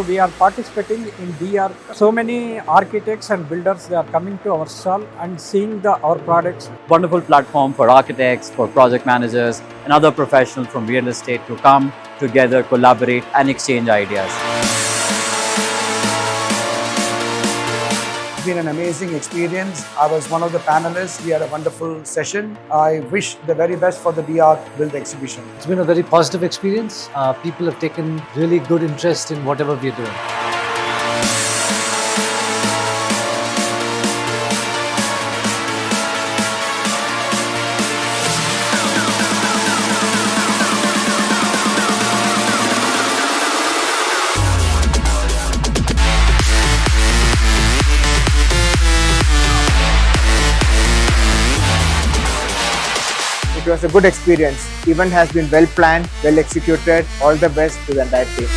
So we are participating in D-arc. So many architects and builders, they are coming to our stall and seeing our products. Wonderful platform for architects, for project managers and other professionals from real estate to come together, collaborate and exchange ideas. It's been an amazing experience. I was one of the panelists. We had a wonderful session. I wish the very best for the D-arc BUILD exhibition. It's been a very positive experience. People have taken really good interest in whatever we're doing. It was a good experience. Event has been well planned, well executed. All the best to the entire team.